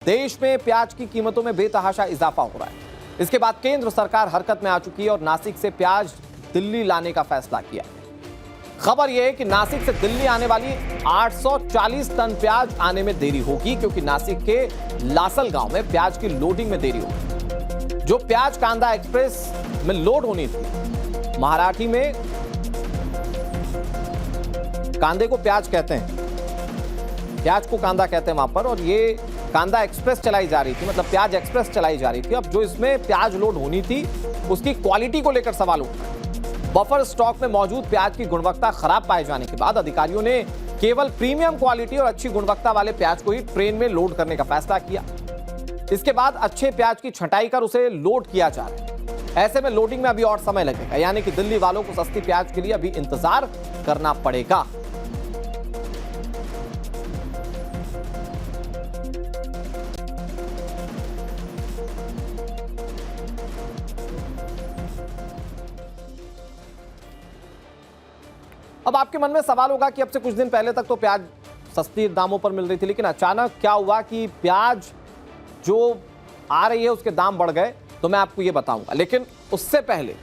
देश में प्याज की कीमतों में बेतहाशा इजाफा हो रहा है। इसके बाद केंद्र सरकार हरकत में आ चुकी है और नासिक से प्याज दिल्ली लाने का फैसला किया है। खबर यह है कि नासिक से दिल्ली आने वाली 840 टन प्याज आने में देरी होगी, क्योंकि नासिक के लासल गांव में प्याज की लोडिंग में देरी होगी। जो प्याज कांदा एक्सप्रेस में लोड होनी थी, मराठी में कांदे को प्याज कहते हैं, प्याज को कांदा कहते हैं वहां पर, और ये कांदा एक्सप्रेस चलाई जा रही थी, मतलब प्याज एक्सप्रेस चलाई जा रही थी। अब जो इसमें प्याज लोड होनी थी उसकी क्वालिटी को लेकर सवाल उठ रहा है। बफर स्टॉक में मौजूद प्याज की गुणवत्ता खराब पाए जाने के बाद अधिकारियों ने केवल प्रीमियम क्वालिटी और अच्छी गुणवत्ता वाले प्याज को ही ट्रेन में लोड करने का फैसला किया। इसके बाद अच्छे प्याज की छंटाई कर उसे लोड किया जा रहा है। ऐसे में लोडिंग में अभी और समय लगेगा, यानी कि दिल्ली वालों को सस्ती प्याज के लिए अभी इंतजार करना पड़ेगा। अब आपके मन में सवाल होगा कि अब से कुछ दिन पहले तक तो प्याज सस्ती दामों पर मिल रही थी, लेकिन अचानक क्या हुआ कि प्याज जो आ रही है उसके दाम बढ़ गए, तो मैं आपको ये बताऊंगा। लेकिन उससे पहले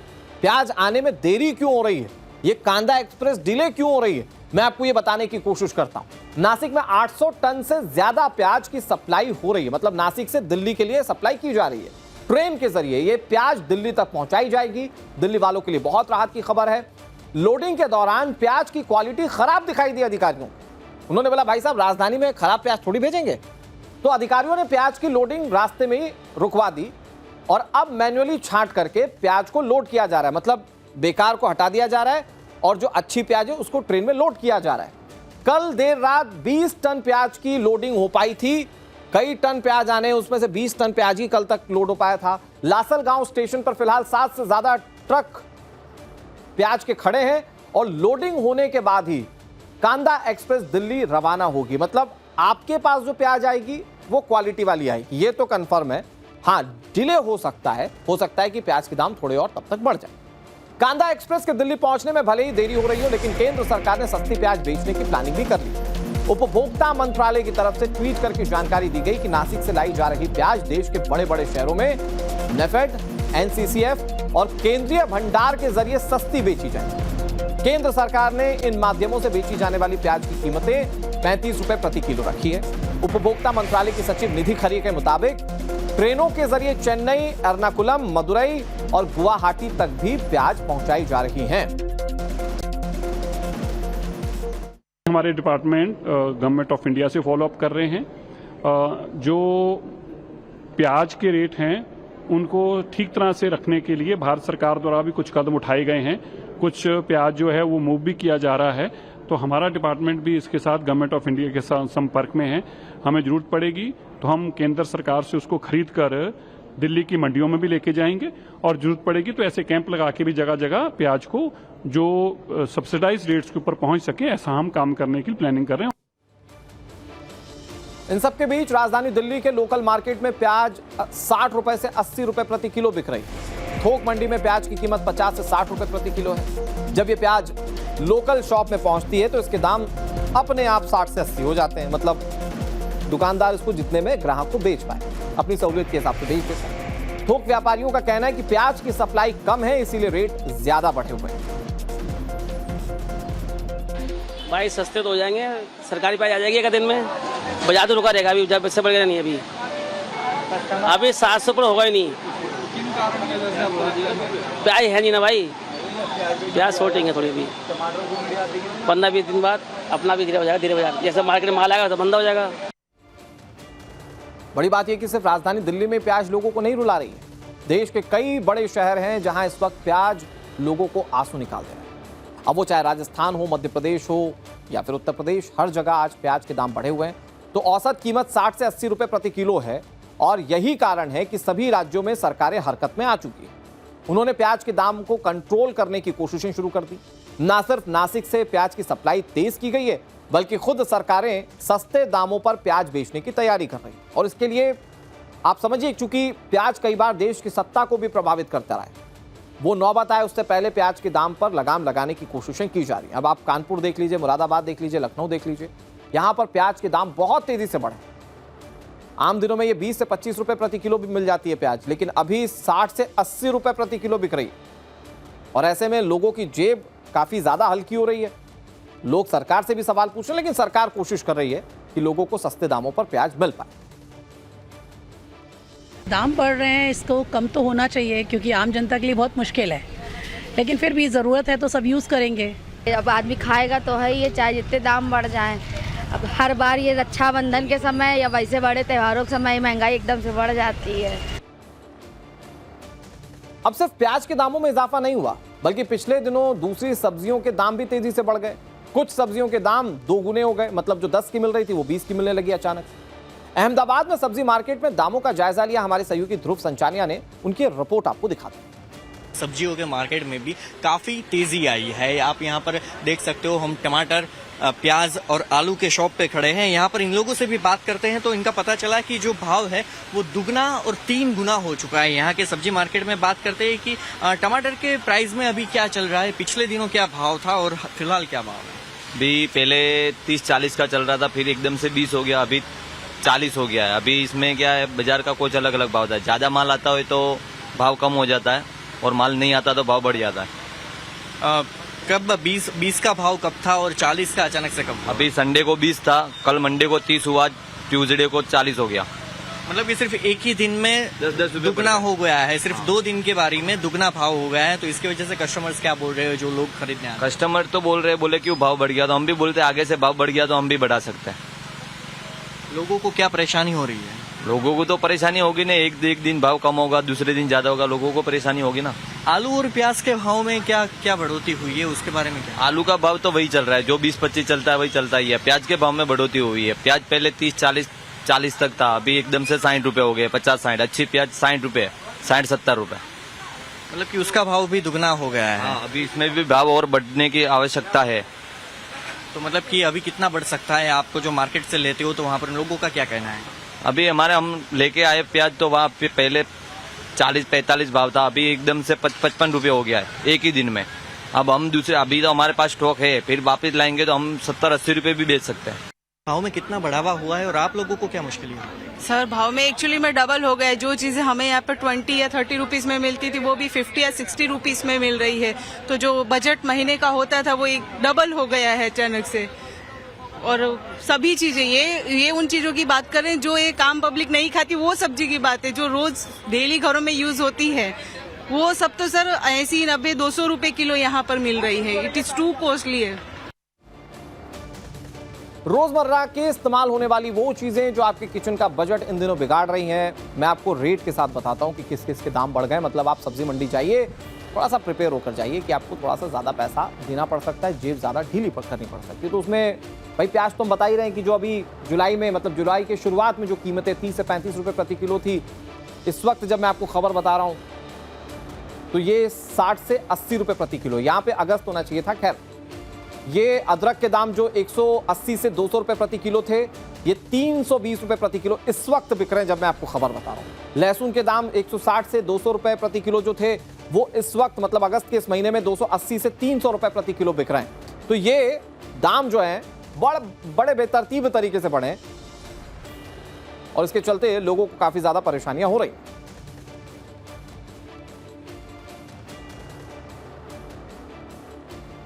प्याज आने में देरी क्यों हो रही है, ये कांदा एक्सप्रेस डिले क्यों हो रही है, मैं आपको ये बताने की कोशिश करता हूं। नासिक में 800 टन से ज्यादा प्याज की सप्लाई हो रही है, मतलब नासिक से दिल्ली के लिए सप्लाई की जा रही है। ट्रेन के जरिए ये प्याज दिल्ली तक पहुंचाई जाएगी। दिल्ली वालों के लिए बहुत राहत की खबर है। लोडिंग के दौरान प्याज की क्वालिटी खराब दिखाई दी अधिकारियों। उन्होंने बोला, भाई साहब राजधानी में खराब प्याज थोड़ी भेजेंगे। तो अधिकारियों ने प्याज की लोडिंग रास्ते में ही रुकवा दी और अब मैन्युअली छांट करके प्याज को लोड किया जा रहा है, मतलब बेकार को हटा दिया जा रहा है और जो अच्छी प्याज है उसको ट्रेन में लोड किया जा रहा है। कल देर रात 20 टन प्याज की लोडिंग हो पाई थी। कई टन प्याज आने, उसमें से 20 टन प्याज ही कल तक लोड हो पाया था। लासल गांव स्टेशन पर फिलहाल 7 से ज्यादा ट्रक प्याज के खड़े हैं और लोडिंग होने के बाद ही कांदा एक्सप्रेस दिल्ली रवाना होगी। मतलब आपके पास जो प्याज आएगी वो क्वालिटी वाली आएगी, ये तो कंफर्म है। हाँ, डिले हो सकता है कि प्याज के दाम थोड़े और तब तक बढ़ जाए। कांदा एक्सप्रेस के दिल्ली पहुंचने में भले ही देरी हो रही हो, लेकिन केंद्र सरकार ने सस्ती प्याज बेचने की प्लानिंग भी कर ली। उपभोक्ता मंत्रालय की तरफ से ट्वीट करके जानकारी दी गई कि नासिक से लाई जा रही प्याज देश के बड़े बड़े शहरों में नेफेड, एनसीसीएफ और केंद्रीय भंडार के जरिए सस्ती बेची जाएगी। केंद्र सरकार ने इन माध्यमों से बेची जाने वाली प्याज की कीमतें 35 रुपए प्रति किलो रखी है। उपभोक्ता मंत्रालय की सचिव निधि खरे के मुताबिक ट्रेनों के जरिए चेन्नई, एर्नाकुलम, मदुरई और गुवाहाटी तक भी प्याज पहुंचाई जा रही हैं। हमारे डिपार्टमेंट गवर्नमेंट ऑफ इंडिया से फॉलो अप कर रहे हैं। जो प्याज के रेट हैं उनको ठीक तरह से रखने के लिए भारत सरकार द्वारा भी कुछ कदम उठाए गए हैं। कुछ प्याज जो है वो मूव भी किया जा रहा है, तो हमारा डिपार्टमेंट भी इसके साथ गवर्नमेंट ऑफ इंडिया के साथ संपर्क में है। हमें जरूरत पड़ेगी तो हम केंद्र सरकार से उसको खरीद कर दिल्ली की मंडियों में भी लेके जाएंगे, और जरूरत पड़ेगी तो ऐसे कैंप लगा के भी जगह जगह प्याज को जो सब्सिडाइज रेट्स के ऊपर पहुंच सके, ऐसा हम काम करने की प्लानिंग कर रहे हैं। इन सबके बीच राजधानी दिल्ली के लोकल मार्केट में प्याज 60 रुपए से 80 रुपए प्रति किलो बिक रही है। थोक मंडी में प्याज की कीमत 50 से 60 रुपए प्रति किलो है। जब ये प्याज लोकल शॉप में पहुंचती है तो इसके दाम अपने आप 60 से 80 हो जाते हैं, मतलब दुकानदार इसको जितने में ग्राहक को बेच पाए, अपनी सहूलियत के हिसाब से बेच देते हैं। थोक व्यापारियों का कहना है कि प्याज की सप्लाई कम है, इसीलिए रेट ज्यादा बढ़े हुए हैं। भाई सस्ते तो हो जाएंगे, सरकारी प्याज आ जाएगी एक दिन में। बाजार तो रुका रहेगा अभी, जब इससे बढ़ेगा नहीं। अभी 700 पर होगा ही नहीं। प्याज है नहीं ना भाई, प्याज शॉर्टिंग है थोड़ी भी। 15-20 दिन बाद अपना भी धीरे हो जाएगा, धीरे हो जाएगा। जैसे मार्केट में माल आएगा तो बंदा हो जाएगा। बड़ी बात यह कि सिर्फ राजधानी दिल्ली में प्याज लोगों को नहीं रुला रही है। देश के कई बड़े शहर हैं जहां इस वक्त प्याज लोगों को आंसू निकाल दे रहे हैं। अब वो चाहे राजस्थान हो, मध्य प्रदेश हो या फिर उत्तर प्रदेश, हर जगह आज प्याज के दाम बढ़े हुए हैं। तो औसत कीमत 60 से 80 रुपए प्रति किलो है और यही कारण है कि सभी राज्यों में सरकारें हरकत में आ चुकी है। उन्होंने प्याज के दाम को कंट्रोल करने की कोशिशें शुरू कर दी। न सिर्फ नासिक से प्याज की सप्लाई तेज की गई है, बल्कि खुद सरकारें सस्ते दामों पर प्याज बेचने की तैयारी कर रही है। और इसके लिए आप समझिए, चूंकि प्याज कई बार देश की सत्ता को भी प्रभावित करता रहा है, वो नौबत आए उससे पहले प्याज के दाम पर लगाम लगाने की कोशिशें की जा रही हैं। अब आप कानपुर देख लीजिए, मुरादाबाद देख लीजिए, लखनऊ देख लीजिए, यहां पर प्याज के दाम बहुत तेजी से बढ़े। आम दिनों में ये 20 से 25 रुपए प्रति किलो भी मिल जाती है प्याज, लेकिन अभी 60 से 80 रुपए प्रति किलो बिक रही है। और ऐसे में लोगों की जेब काफी ज्यादा हल्की हो रही है। लोग सरकार से भी सवाल पूछ रहे हैं, लेकिन सरकार कोशिश कर रही है कि लोगों को सस्ते दामों पर प्याज मिल पाए। दाम बढ़ रहे हैं, इसको कम तो होना चाहिए क्योंकि आम जनता के लिए बहुत मुश्किल है, लेकिन फिर भी ज़रूरत है तो सब यूज़ करेंगे। अब आदमी खाएगा तो है, ये चाहे जितने दाम बढ़ जाएं। अब हर बार ये रक्षाबंधन के समय या वैसे बड़े त्योहारों के समय महंगाई एकदम से बढ़ जाती है। अब सिर्फ प्याज के दामों में इजाफा नहीं हुआ, बल्कि पिछले दिनों दूसरी सब्जियों के दाम भी तेजी से बढ़ गए। कुछ सब्जियों के दाम 2 गुने हो गए, मतलब जो 10 की मिल रही थी वो 20 की मिलने लगी अचानक। अहमदाबाद में सब्जी मार्केट में दामों का जायजा लिया हमारे सहयोगी ध्रुव संचानिया ने। उनकी रिपोर्ट आपको दिखाते हैं। सब्जियों के मार्केट में भी काफी तेजी आई है। आप यहाँ पर देख सकते हो, हम टमाटर, प्याज और आलू के शॉप पे खड़े हैं। यहाँ पर इन लोगों से भी बात करते हैं तो इनका पता चला कि जो भाव है वो दुगना और 3 गुना हो चुका है। यहाँ के सब्जी मार्केट में बात करते हैं कि टमाटर के प्राइस में अभी क्या चल रहा है, पिछले दिनों क्या भाव था और फिलहाल क्या भाव है। अभी पहले 30-40 का चल रहा था, फिर एकदम से 20 हो गया, अभी 40 हो गया है। अभी इसमें क्या है, बाजार का कुछ अलग अलग भाव था। ज्यादा माल आता है तो भाव कम हो जाता है और माल नहीं आता तो भाव बढ़ जाता है। कब 20 का भाव कब था और 40 का अचानक से कब? अभी संडे को 20 था, कल मंडे को 30 हुआ, ट्यूसडे को 40 हो गया। मतलब ये सिर्फ एक ही दिन में 10 दुगना हो गया है। सिर्फ 2 दिन के बारे में दुगना भाव हो गया है। तो इसकी वजह से कस्टमर्स क्या बोल रहे हो, जो लोग खरीदने आए? कस्टमर तो बोल रहे, बोले क्यों भाव बढ़ गया, तो हम भी बोलते आगे से भाव बढ़ गया तो हम भी बढ़ा सकते हैं। लोगों को क्या परेशानी हो रही है? लोगों को तो परेशानी होगी ना, एक दिन भाव कम होगा, दूसरे दिन ज्यादा होगा, लोगों को परेशानी होगी ना। आलू और प्याज के भाव में क्या क्या बढ़ोतरी हुई है, उसके बारे में क्या? आलू का भाव तो वही चल रहा है, जो 20-25 चलता है वही चलता ही है। प्याज के भाव में बढ़ोतरी हुई है। प्याज पहले 30-40 तक था, अभी एकदम से 60 रुपए हो गए, 50-60। अच्छी प्याज 60 रुपए, 60-70 रुपए। मतलब कि उसका भाव भी दुगना हो गया है। हाँ, अभी इसमें भी भाव और बढ़ने की आवश्यकता है। तो मतलब कि अभी कितना बढ़ सकता है? आपको जो मार्केट से लेते हो तो वहाँ पर लोगों का क्या कहना है? अभी हम लेके आए प्याज तो वहाँ पे पहले 40-45 भाव था, अभी एकदम से 55 रुपए हो गया है एक ही दिन में। अब हम दूसरे, अभी तो हमारे पास स्टॉक है, फिर वापस लाएंगे तो हम 70-80 रुपए भी बेच सकते हैं। भाव में कितना बढ़ावा हुआ है और आप लोगों को क्या मुश्किल है? सर, भाव में एक्चुअली में डबल हो गया है। जो चीजें हमें यहाँ पर 20 या 30 रुपीज में मिलती थी वो भी 50 या 60 रुपीज में मिल रही है। तो जो बजट महीने का होता था वो एक डबल हो गया है अचानक से। और सभी चीजें, ये उन चीजों की बात करें जो एक आम पब्लिक नहीं खाती, वो सब्जी की बात है जो रोज डेली घरों में यूज होती है, वो सब तो सर 80-90-200 रुपए किलो यहाँ पर मिल रही है। इट इज टू कॉस्टली है। रोजमर्रा के इस्तेमाल होने वाली वो चीजें जो आपके किचन का बजट इन दिनों बिगाड़ रही हैं, मैं आपको रेट के साथ बताता हूं कि किस किस के दाम बढ़ गए। मतलब आप सब्जी मंडी जाइए, थोड़ा सा प्रिपेयर होकर जाइए कि आपको थोड़ा सा ज्यादा पैसा देना पड़ सकता है, जेब ज्यादा ढीली करनी पड़ सकती है। तो उसमें भाई प्याज तो हम बता ही रहे हैं कि जो अभी जुलाई में, मतलब जुलाई के शुरुआत में जो कीमतें 30 से 35 रुपए प्रति किलो थी, इस वक्त जब मैं आपको खबर बता रहा हूं तो ये 60 से 80 रुपए प्रति किलो। यहाँ पे अगस्त होना चाहिए था। खैर, ये अदरक के दाम जो 180 से 200 रुपए प्रति किलो थे, ये 320 रुपए प्रति किलो इस वक्त बिक रहे हैं जब मैं आपको खबर बता रहा हूं। लहसुन के दाम 160 से 200 रुपए प्रति किलो जो थे, वो इस वक्त, मतलब अगस्त के इस महीने में 280 से 300 रुपए प्रति किलो बिक रहे हैं। तो ये दाम जो हैं बड़े बेतरतीब तरीके से बढ़े और इसके चलते लोगों को काफी ज्यादा परेशानियां हो रही।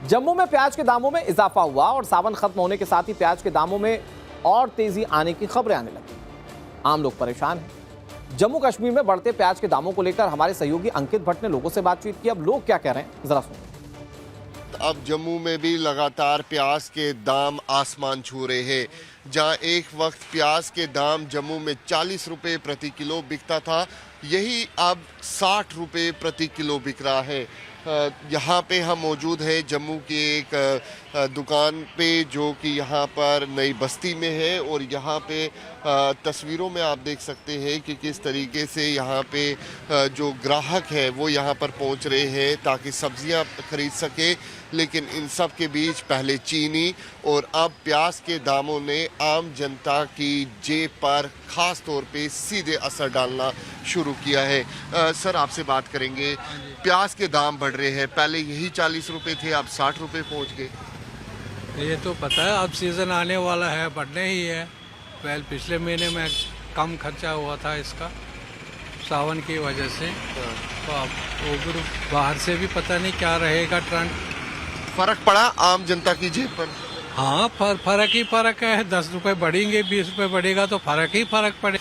जम्मू में प्याज के दामों में इजाफा हुआ और सावन खत्म होने के साथ ही प्याज के दामों में और तेजी आने की खबरें आने लगी। आम लोग परेशान हैं। जम्मू कश्मीर में बढ़ते प्याज के दामों को लेकर हमारे सहयोगी अंकित भट्ट ने लोगों से बातचीत की। अब लोग क्या कह रहे हैं, जरा सुनिए। अब जम्मू में भी लगातार प्याज के दाम आसमान छू रहे हैं। जहां एक वक्त प्याज के दाम जम्मू में 40 रुपए प्रति किलो बिकता था, यही अब 60 रुपए प्रति किलो बिक रहा है। यहाँ पे हम मौजूद हैं जम्मू की एक दुकान पे जो कि यहाँ पर नई बस्ती में है और यहाँ पे तस्वीरों में आप देख सकते हैं कि किस तरीके से यहाँ पे जो ग्राहक है वो यहाँ पर पहुँच रहे हैं ताकि सब्जियाँ खरीद सके। लेकिन इन सब के बीच पहले चीनी और अब प्याज के दामों ने आम जनता की जेब पर ख़ास तौर पे सीधे असर डालना शुरू किया है। सर, आपसे बात करेंगे। प्याज के दाम बढ़ रहे हैं, पहले यही 40 रुपए थे, अब 60 रुपए पहुँच गए। ये तो पता है, अब सीज़न आने वाला है, बढ़ने ही है। पिछले महीने में कम खर्चा हुआ था इसका सावन की वजह से। तो अब उधर बाहर से भी पता नहीं क्या रहेगा ट्रेंड। फर्क पड़ा आम जनता की जेब पर? हाँ, फर्क ही फर्क है। 10 रुपए बढ़ेंगे, 20 रुपए बढ़ेगा तो फर्क ही फर्क पड़े।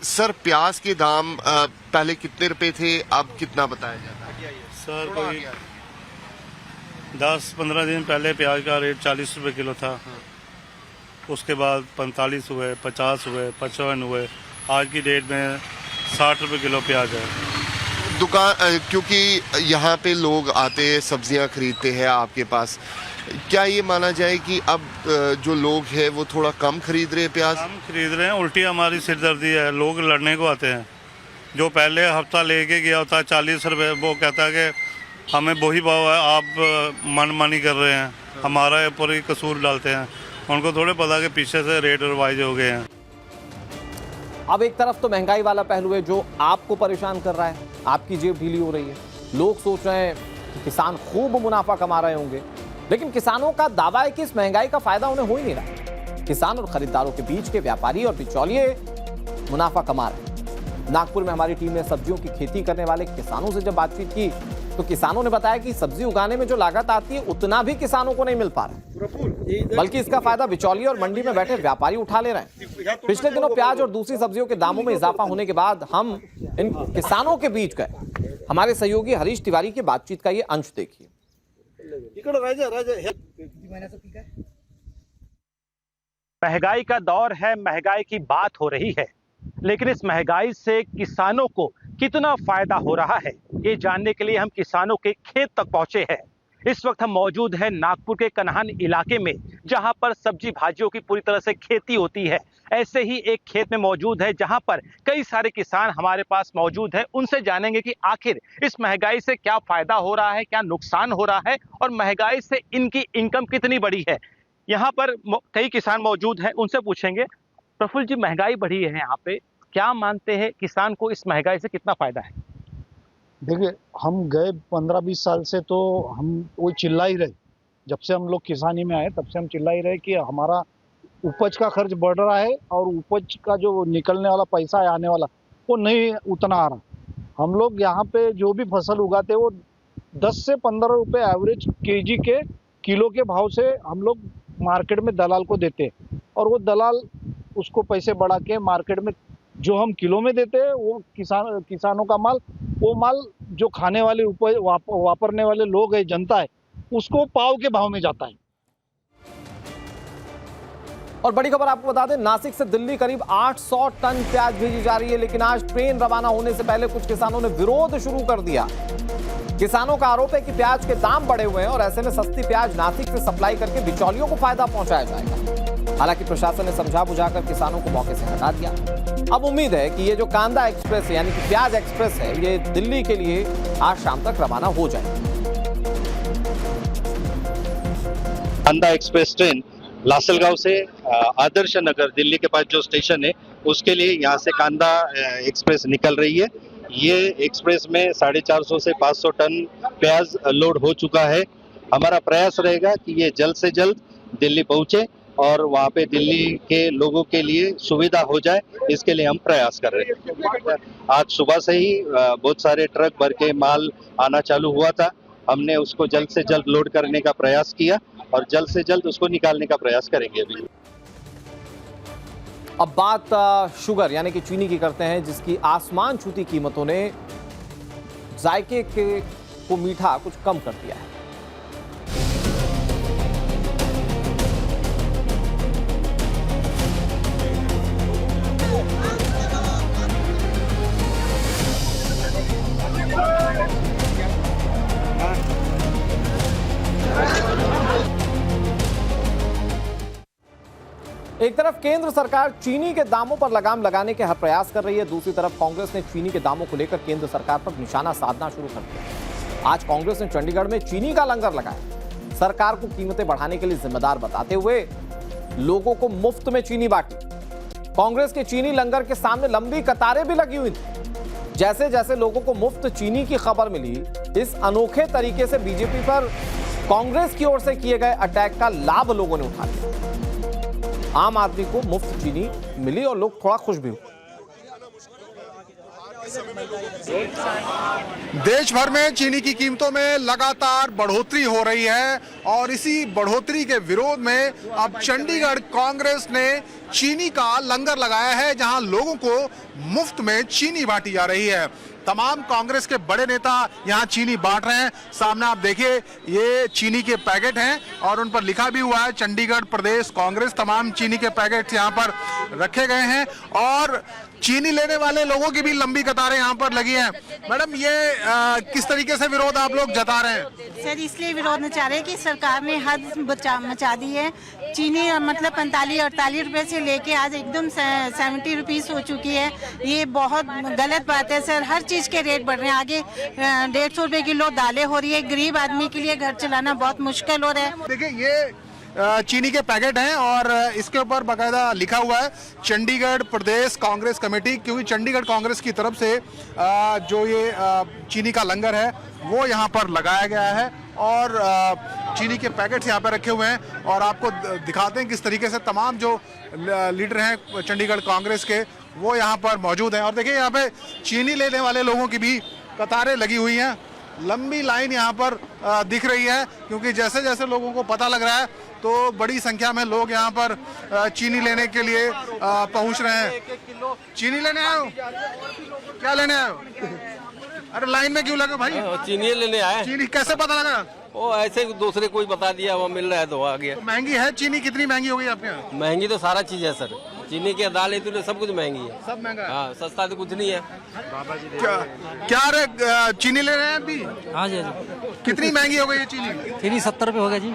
सर, प्याज के दाम पहले कितने रुपए थे, अब कितना बताया जाता है? सर, कोई 10-15 दिन पहले प्याज का रेट 40 रुपए किलो था। उसके बाद 45 हुए, 50 हुए, 55 हुए। आज की डेट में 60 रुपए किलो प्याज है। दुकान, क्योंकि यहाँ पे लोग आते हैं, सब्जियाँ खरीदते हैं आपके पास, क्या ये माना जाए कि अब जो लोग हैं वो थोड़ा कम खरीद रहे हैं प्याज? कम खरीद रहे हैं। उल्टी हमारी सिरदर्दी है। लोग लड़ने को आते हैं। जो पहले हफ्ता लेके गया होता है 40 रुपए, वो कहता है कि हमें वही भाव है, आप मनमानी कर रहे हैं, हमारा ऊपर ही कसूर डालते हैं। उनको थोड़े पता कि पीछे से रेट रिवाइज हो गए हैं। अब एक तरफ तो महंगाई वाला पहलू है जो आपको परेशान कर रहा है, आपकी जेब ढीली हो रही है। लोग सोच रहे हैं कि किसान खूब मुनाफा कमा रहे होंगे, लेकिन किसानों का दावा है कि इस महंगाई का फायदा उन्हें हो ही नहीं रहा। किसान और खरीदारों के बीच के व्यापारी और बिचौलिए मुनाफा कमा रहे हैं। नागपुर में हमारी टीम ने सब्जियों की खेती करने वाले किसानों से जब बातचीत की तो किसानों ने बताया कि सब्जी उगाने में जो लागत आती है उतना भी किसानों को नहीं मिल पा रहा, बल्कि इसका फायदा बिचौलिए और मंडी में बैठे व्यापारी उठा ले रहे हैं। पिछले दिनों प्याज और दूसरी सब्जियों के दामों में इजाफा होने के बाद हम इन किसानों के बीच गए। हमारे सहयोगी हरीश तिवारी की बातचीत का ये अंश देखिए। महंगाई का दौर है, महंगाई की बात हो रही है, लेकिन इस महंगाई से किसानों को कितना फायदा हो रहा है ये जानने के लिए हम किसानों के खेत तक पहुंचे हैं। इस वक्त हम मौजूद हैं नागपुर के कन्हान इलाके में, जहां पर सब्जी भाजियों की पूरी तरह से खेती होती है। ऐसे ही एक खेत में मौजूद है जहां पर कई सारे किसान हमारे पास मौजूद है। उनसे जानेंगे कि आखिर इस महंगाई से क्या फायदा हो रहा है, क्या नुकसान हो रहा है और महंगाई से इनकी इनकम कितनी बड़ी है। यहाँ पर कई किसान मौजूद हैं, उनसे पूछेंगे। प्रफुल्ल जी, महंगाई बढ़ी है यहाँ पे, क्या मानते हैं किसान को इस महंगाई से कितना फायदा है? देखिए, हम गए 15-20 साल से तो हम वो चिल्ला ही रहे। जब से हम लोग किसानी में आए तब से हम चिल्ला ही रहे कि हमारा उपज का खर्च बढ़ रहा है और उपज का जो निकलने वाला पैसा है आने वाला वो नहीं उतना आ रहा। हम लोग यहाँ पे जो भी फसल उगाते वो 10 से 15 रुपए एवरेज केजी के किलो के भाव से हम लोग मार्केट में दलाल को देते हैं, और वो दलाल उसको पैसे बढ़ा के मार्केट में जो हम किलो में देते हैं वो किसानों का माल, वो माल जो खाने वाले वापरने वाले लोग है, जनता है, उसको पाव के भाव में जाता है। और बड़ी खबर आपको बता दें, नासिक से दिल्ली करीब 800 टन प्याज भेजी जा रही है, लेकिन आज ट्रेन रवाना होने से पहले कुछ किसानों ने विरोध शुरू कर दिया। किसानों का आरोप है कि प्याज के दाम बढ़े हुए हैं और ऐसे में सस्ती प्याज नासिक से सप्लाई करके बिचौलियों को फायदा पहुंचाया जाएगा। हालांकि प्रशासन ने समझा बुझाकर किसानों को मौके से हटा दिया। अब उम्मीद है कि ये जो कांदा एक्सप्रेस है, यानी कि प्याज एक्सप्रेस है, ये दिल्ली के लिए आज शाम तक रवाना हो जाएगी। कांदा एक्सप्रेस ट्रेन लासलगांव से आदर्श नगर दिल्ली के पास जो स्टेशन है उसके लिए यहाँ से कांदा एक्सप्रेस निकल रही है। ये एक्सप्रेस में 450 से 500 टन प्याज लोड हो चुका है। हमारा प्रयास रहेगा कि ये जल्द से जल्द दिल्ली पहुंचे और वहाँ पे दिल्ली के लोगों के लिए सुविधा हो जाए, इसके लिए हम प्रयास कर रहे हैं। आज सुबह से ही बहुत सारे ट्रक भर के माल आना चालू हुआ था। हमने उसको जल्द से जल्द लोड करने का प्रयास किया और जल्द से जल्द उसको निकालने का प्रयास करेंगे अभी। अब बात शुगर यानी कि चीनी की करते हैं, जिसकी आसमान छूती कीमतों ने जायके को मीठा कुछ कम कर दिया है। एक तरफ केंद्र सरकार चीनी के दामों पर लगाम लगाने के हर प्रयास कर रही है, दूसरी तरफ कांग्रेस ने चीनी के दामों को लेकर केंद्र सरकार पर निशाना साधना शुरू कर दिया। आज कांग्रेस ने चंडीगढ़ में चीनी का लंगर लगाया। सरकार को कीमतें बढ़ाने के लिए जिम्मेदार बताते हुए लोगों को मुफ्त में चीनी बांटी। कांग्रेस के चीनी लंगर के सामने लंबी कतारें भी लगी हुई थी। जैसे जैसे लोगों को मुफ्त चीनी की खबर मिली, इस अनोखे तरीके से बीजेपी पर कांग्रेस की ओर से किए गए अटैक का लाभ लोगों ने उठा लिया। आम आदमी को मुफ्त चीनी मिली और लोग थोड़ा खुश भी हुए। देश भर में चीनी की कीमतों में लगातार बढ़ोतरी हो रही है और इसी बढ़ोतरी के विरोध में अब चंडीगढ़ कांग्रेस ने चीनी का लंगर लगाया है, जहां लोगों को मुफ्त में चीनी बांटी जा रही है। तमाम कांग्रेस के बड़े नेता यहां चीनी बांट रहे हैं। सामने आप देखिए, ये चीनी के पैकेट हैं और उन पर लिखा भी हुआ है चंडीगढ़ प्रदेश कांग्रेस। तमाम चीनी के पैकेट यहां पर रखे गए हैं और चीनी लेने वाले लोगों की भी लंबी कतारें यहाँ पर लगी हैं। मैडम, ये किस तरीके से विरोध आप लोग जता रहे हैं? सर, इसलिए विरोध मचा रहे हैं कि सरकार ने हद मचा दी है। चीनी मतलब 45-48 रुपए से लेके आज एकदम 70 रुपीस हो चुकी है। ये बहुत गलत बात है सर। हर चीज के रेट बढ़ रहे हैं। आगे 150 रुपए किलो दालें हो रही है। गरीब आदमी के लिए घर चलाना बहुत मुश्किल हो रहा है। देखिए, ये चीनी के पैकेट हैं और इसके ऊपर बाकायदा लिखा हुआ है चंडीगढ़ प्रदेश कांग्रेस कमेटी, क्योंकि चंडीगढ़ कांग्रेस की तरफ से जो ये चीनी का लंगर है वो यहाँ पर लगाया गया है और चीनी के पैकेट्स यहाँ पर रखे हुए हैं। और आपको दिखाते हैं किस तरीके से तमाम जो लीडर हैं चंडीगढ़ कांग्रेस के वो यहाँ पर मौजूद हैं। और देखिए, यहाँ पे चीनी लेने वाले लोगों की भी कतारें लगी हुई हैं। लंबी लाइन यहाँ पर दिख रही है, क्योंकि जैसे जैसे लोगों को पता लग रहा है तो बड़ी संख्या में लोग यहाँ पर चीनी लेने के लिए पहुँच रहे हैं। चीनी लेने आए हो? क्या लेने आए हो? अरे लाइन में क्यों लगे भाई? चीनी लेने आए। चीनी कैसे पता लगा? वो ऐसे दूसरे कोई बता दिया, वो मिल रहा है तो आ गया। तो महंगी है चीनी? कितनी महंगी हो गई आपके यहाँ? महंगी तो सारा चीज है सर। चीनी की दाल है तो सब कुछ महंगी है। सब महंगा है? हाँ, सस्ता तो कुछ नहीं है। क्या रे, चीनी ले रहे हैं अभी? हाँ जी। कितनी महंगी हो गई है चीनी? चीनी 70 रुपए हो गया जी।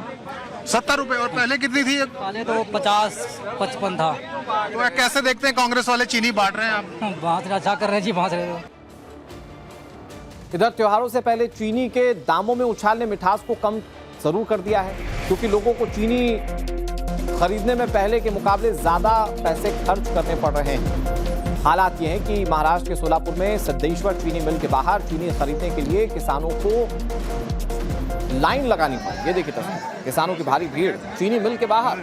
70 रुपए। और पहले कितनी थी? पहले तो 50-55 था। तो कैसे देखते हैं कांग्रेस वाले चीनी बांट रहे हैं आप? बांट रहे, अच्छा कर रहे हैं जी, बांट रहे हो। इधर त्योहारों से पहले चीनी के दामों में उछाल ने मिठास को कम जरूर कर दिया है, क्योंकि लोगों को चीनी खरीदने में पहले के मुकाबले ज्यादा पैसे खर्च करने पड़ रहे हैं। हालात ये हैं कि महाराष्ट्र के सोलापुर में सिद्धेश्वर चीनी मिल के बाहर चीनी खरीदने के लिए किसानों को लाइन लगानी पड़ी। ये देखिए तस्वीर, किसानों की भारी भीड़ चीनी मिल के बाहर।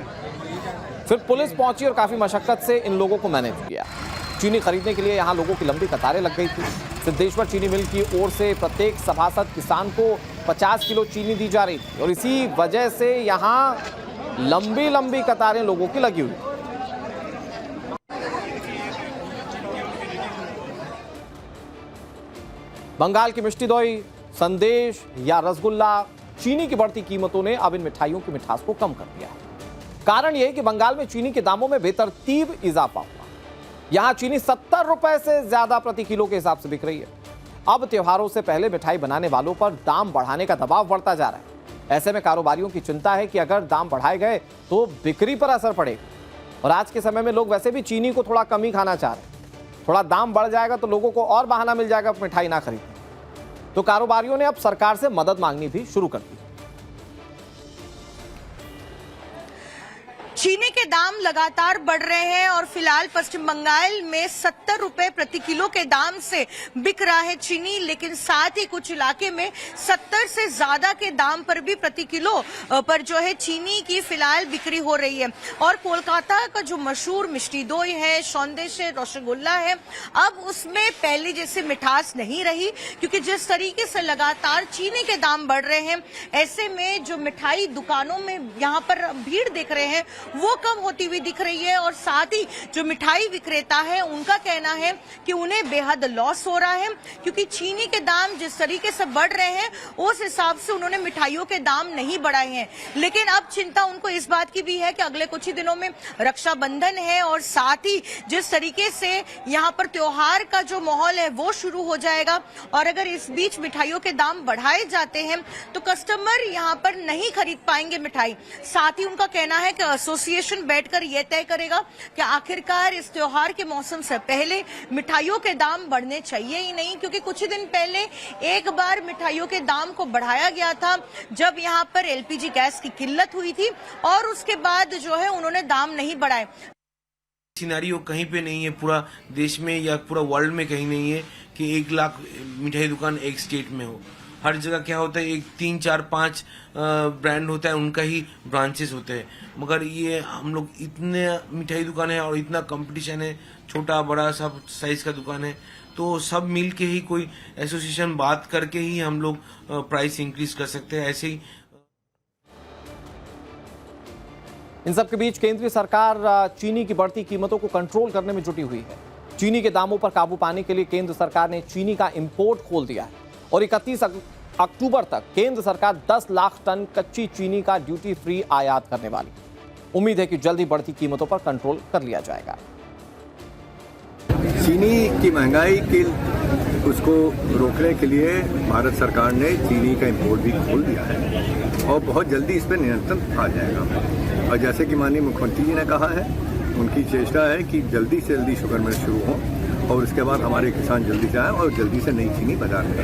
फिर पुलिस पहुंची और काफी मशक्कत से इन लोगों को मैनेज किया। चीनी खरीदने के लिए यहाँ लोगों की लंबी कतारें लग गई थी। सिद्धेश्वर चीनी मिल की ओर से प्रत्येक सभासद किसान को 50 किलो चीनी दी जा रही थी और इसी वजह से यहाँ लंबी लंबी कतारें लोगों की लगी हुई। बंगाल की मिष्टी दोई, संदेश या रसगुल्ला, चीनी की बढ़ती कीमतों ने अब इन मिठाइयों की मिठास को कम कर दिया है। कारण यह कि बंगाल में चीनी के दामों में बेतरतीब इजाफा हुआ। यहां चीनी 70 रुपए से ज्यादा प्रति किलो के हिसाब से बिक रही है। अब त्योहारों से पहले मिठाई बनाने वालों पर दाम बढ़ाने का दबाव बढ़ता जा रहा है। ऐसे में कारोबारियों की चिंता है कि अगर दाम बढ़ाए गए तो बिक्री पर असर पड़ेगा। और आज के समय में लोग वैसे भी चीनी को थोड़ा कम ही खाना चाह रहे हैं। थोड़ा दाम बढ़ जाएगा तो लोगों को और बहाना मिल जाएगा मिठाई ना खरीदने। तो कारोबारियों ने अब सरकार से मदद मांगनी भी शुरू कर दी। चीनी के दाम लगातार बढ़ रहे हैं और फिलहाल पश्चिम बंगाल में 70 रुपए प्रति किलो के दाम से बिक रहा है चीनी, लेकिन साथ ही कुछ इलाके में 70 से ज्यादा के दाम पर भी प्रति किलो पर जो है चीनी की फिलहाल बिक्री हो रही है। और कोलकाता का जो मशहूर मिष्टी दोई है, संदेश है, रसगुल्ला है, अब उसमें पहले जैसे मिठास नहीं रही, क्योंकि जिस तरीके से लगातार चीनी के दाम बढ़ रहे हैं, ऐसे में जो मिठाई दुकानों में यहाँ पर भीड़ देख रहे हैं वो कम होती हुई दिख रही है। और साथ ही जो मिठाई विक्रेता है उनका कहना है कि उन्हें बेहद लॉस हो रहा है, क्योंकि चीनी के दाम जिस तरीके से बढ़ रहे हैं उस हिसाब से उन्होंने मिठाइयों के दाम नहीं बढ़ाए हैं। लेकिन अब चिंता उनको इस बात की भी है कि अगले कुछ ही दिनों में रक्षाबंधन है और साथ ही जिस तरीके से यहाँ पर त्योहार का जो माहौल है वो शुरू हो जाएगा, और अगर इस बीच मिठाइयों के दाम बढ़ाए जाते हैं तो कस्टमर यहाँ पर नहीं खरीद पाएंगे मिठाई। साथ ही उनका कहना है कि एसोसिएशन बैठकर यह तय करेगा कि आखिरकार इस त्योहार के मौसम से पहले मिठाइयों के दाम बढ़ने चाहिए ही नहीं, क्योंकि कुछ ही दिन पहले एक बार मिठाइयों के दाम को बढ़ाया गया था जब यहाँ पर एलपीजी गैस की किल्लत हुई थी, और उसके बाद जो है उन्होंने दाम नहीं बढ़ाए। सिनेरियो कहीं पे नहीं है पूरा देश में या पूरा वर्ल्ड में कहीं नहीं है कि 1 लाख मिठाई दुकान एक स्टेट में हो। हर जगह क्या होता है, 3, 4, 5 ब्रांड होता है, उनका ही ब्रांचेस होते हैं। मगर ये हम लोग इतने मिठाई दुकान है और इतना कंपटीशन है, छोटा बड़ा सब साइज का दुकान है, तो सब मिल के ही कोई एसोसिएशन बात करके ही हम लोग प्राइस इंक्रीज कर सकते हैं। ऐसे ही इन सब के बीच केंद्रीय सरकार चीनी की बढ़ती कीमतों को कंट्रोल करने में जुटी हुई है। चीनी के दामों पर काबू पाने के लिए केंद्र सरकार ने चीनी का इंपोर्ट खोल दिया है और 31 अक्टूबर तक केंद्र सरकार 10 लाख टन कच्ची चीनी का ड्यूटी फ्री आयात करने वाली है। उम्मीद है कि जल्द ही बढ़ती कीमतों पर कंट्रोल कर लिया जाएगा। चीनी की महंगाई के उसको रोकने के लिए भारत सरकार ने चीनी का इंपोर्ट भी खोल दिया है और बहुत जल्दी इस पर नियंत्रण आ जाएगा। और जैसे कि माननीय मुख्यमंत्री जी ने कहा है, उनकी चेष्टा है कि जल्दी से जल्दी शुगर मिल शुरू हो और उसके बाद हमारे किसान जल्दी से आए और जल्दी से नई चीनी बाजार में।